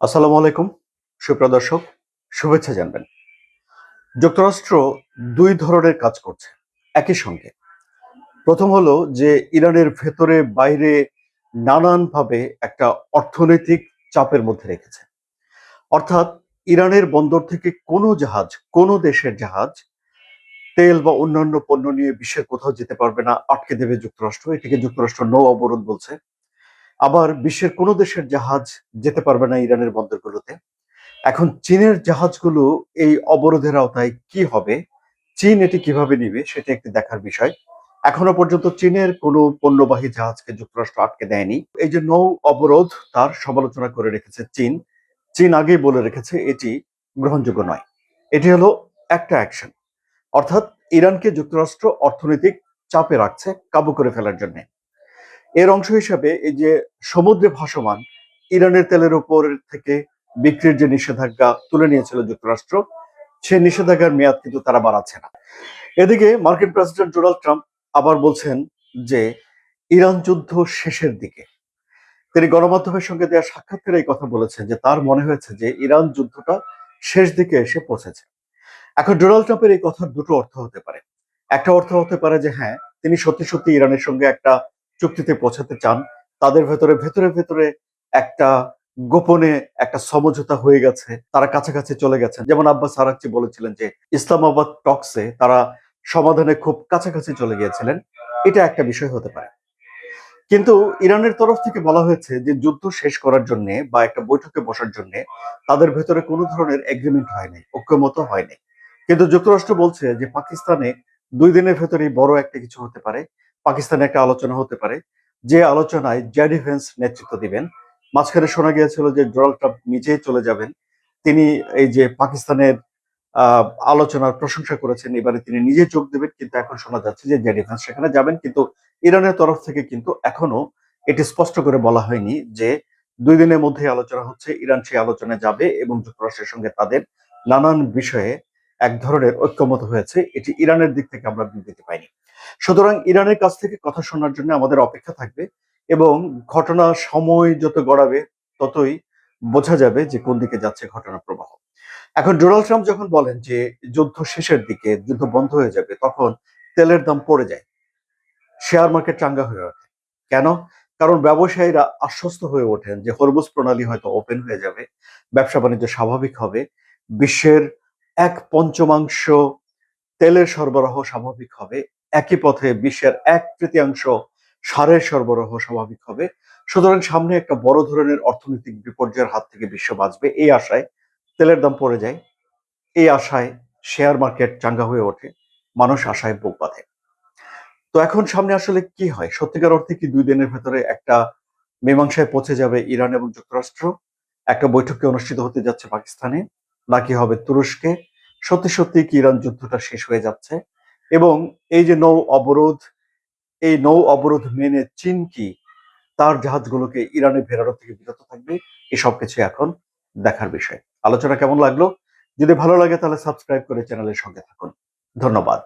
আসসালামু আলাইকুম সুপ্রিয় দর্শক, শুভেচ্ছা জানবেন। যুক্তরাষ্ট্র দুই ধরনের কাজ করছে একই সঙ্গে। প্রথম হলো যে ইরানের ভেতরে বাইরে নানানভাবে একটা অর্থনৈতিক চাপের মধ্যে রেখেছে। অর্থাৎ ইরানের বন্দর থেকে কোনো জাহাজ, কোনো দেশের জাহাজ তেল বা অন্যান্য পণ্য নিয়ে বিশ্বের কোথাও যেতে পারবে না, আটকে দেবে যুক্তরাষ্ট্র। এটিকে যুক্তরাষ্ট্র নৌ অবরোধ বলছে। আবার বিশ্বের কোনো দেশের জাহাজ যেতে পারবে না ইরানের বন্দরগুলোতে। এখন চীনের জাহাজগুলো এই অবরোধের আওতায় কি হবে, চীন এটি কিভাবে নিবে সেটা একটি দেখার বিষয়। এখনো পর্যন্ত চীনের কোনো পণ্যবাহী জাহাজকে যুক্তরাষ্ট্র আটকে দেয়নি। এই যে নৌ অবরোধ, তার সমালোচনা করে রেখেছে চীন। চীন আগেই বলে রেখেছে এটি গ্রহণযোগ্য নয়। এটি হলো একটা অ্যাকশন, অর্থাৎ ইরানকে যুক্তরাষ্ট্র অর্থনৈতিক চাপে রাখছে কাবু করে ফেলার জন্য। এর অংশ হিসাবে এই যে সমুদ্রে ভাসমান ইরানের তেলের উপর থেকে বিক্রির যে নিষেধাজ্ঞা তুলে নিয়েছিল যুক্তরাষ্ট্র, সেই নিষেধাজ্ঞার মেয়াদ কিন্তু তারা বাড়াচ্ছে না। এদিকে মার্কিন প্রেসিডেন্ট ডোনাল্ড ট্রাম্প আবার বলছেন যে ইরান যুদ্ধ শেষের দিকে। তিনি গণমাধ্যমের সঙ্গে দেওয়া সাক্ষাৎকারে এই কথা বলেছেন যে তার মনে হয়েছে যে ইরান যুদ্ধটা শেষ দিকে এসে পৌঁছেছে। এখন ডোনাল্ড ট্রাম্পের এই কথার দুটো অর্থ হতে পারে। একটা অর্থ হতে পারে যে হ্যাঁ, তিনি সত্যি সত্যি ইরানের সঙ্গে একটা চুক্তিতে পৌঁছাতে চান। তাদের ভেতরে ভেতরে ভেতরে একটা গোপনে একটা সমঝোতা হয়ে গেছে, তারা কাছাকাছি চলে গেছেন। যেমন আব্বাস আরাকচি বলেছিলেন যে ইসলামাবাদ টকসে তারা সমাধানে খুব কাছাকাছি চলে গিয়েছিলেন। এটা একটা বিষয় হতে পারে। কিন্তু ইরানের তরফ থেকে বলা হয়েছে যে যুদ্ধ শেষ করার জন্য বা একটা বৈঠকে বসার জন্য তাদের ভেতরে কোনো ধরনের এগ্রিমেন্ট হয়নি, ঐক্যমত হয়নি। কিন্তু যুক্তরাষ্ট্র বলছে যে পাকিস্তানে 2 দিনের ভেতরেই বড় একটা কিছু হতে পারে। পাকিস্তানে একটা আলোচনা হতে পারে, যে আলোচনায় জেডি ভেন্স নেতৃত্ব দিবেন। মাঝখানে শোনা গিয়েছিল যে ডোনাল্ড ট্রাম্প নিজেই চলে যাবেন। তিনি এই যে পাকিস্তানের আলোচনার প্রশংসা করেছেন, এবারে তিনি নিজে যোগ দেবেন। কিন্তু এখন শোনা যাচ্ছে যে জেডি ভেন্স সেখানে যাবেন। কিন্তু ইরানের তরফ থেকে কিন্তু এখনো এটি স্পষ্ট করে বলা হয়নি যে 2 দিনের মধ্যে আলোচনা হচ্ছে, ইরান সেই আলোচনায় যাবে এবং যুক্তরাষ্ট্রের সঙ্গে তাদের নানান বিষয়ে এক ধরনের ঐক্যমত হয়েছে। এটি ইরানের দিক থেকে আমরা বিবৃতি পাইনি। সুতরাং ইরানের কাছ থেকে কথা শোনার জন্য আমাদের অপেক্ষা থাকবে এবং ঘটনা সময় যত গড়াবে ততই বোঝা যাবে যে কোন দিকে যাচ্ছে ঘটনা প্রবাহ। এখন ডোনাল্ড ট্রাম্প যখন বলেন যে যুদ্ধ শেষের দিকে, যুদ্ধ বন্ধ হয়ে যাবে, তখন তেলের দাম পড়ে যায়, শেয়ার মার্কেট চাঙ্গা হয়ে ওঠে। কেন? কারণ ব্যবসায়ীরা আশ্বস্ত হয়ে ওঠেন যে হরমুজ প্রণালী হয়তো ওপেন হয়ে যাবে, ব্যবসা বাণিজ্য স্বাভাবিক হবে, বিশ্বের 1/5 তেলের সরবরাহ স্বাভাবিক হবে, একই পথে বিশ্বের 1/3 সারের সরবরাহ স্বাভাবিক হবে। সুতরাং সামনে একটা বড় ধরনের অর্থনৈতিক বিপর্যয়ের হাত থেকে বিশ্ব বাঁচবে, এই আশায় তেলের দাম পড়ে যায়। এই আশায় শেয়ার মার্কেট চাঙ্গা হয়ে ওঠে, মানুষ আশায় বুক বাঁধে। তো এখন সামনে আসলে কি হয়? সত্যিকার অর্থে কি 2 দিনের ভেতরে একটা মীমাংসায় পৌঁছে যাবে ইরান এবং যুক্তরাষ্ট্র? একটা বৈঠকে অনুষ্ঠিত হতে যাচ্ছে পাকিস্তানে, নাকি হবে তুরস্কে? সত্যি সত্যি কি ইরান যুদ্ধটা শেষ হয়ে যাচ্ছে? এবং এই যে নৌ অবরোধ, এই নৌ অবরোধ মেনে চীন কি তার জাহাজগুলোকে ইরানে ফেরানো থেকে বিরত থাকবে? এই সবকিছু এখন দেখার বিষয়। আলোচনা কেমন লাগলো? যদি ভালো লাগে তাহলে সাবস্ক্রাইব করে চ্যানেলের সঙ্গে থাকুন। ধন্যবাদ।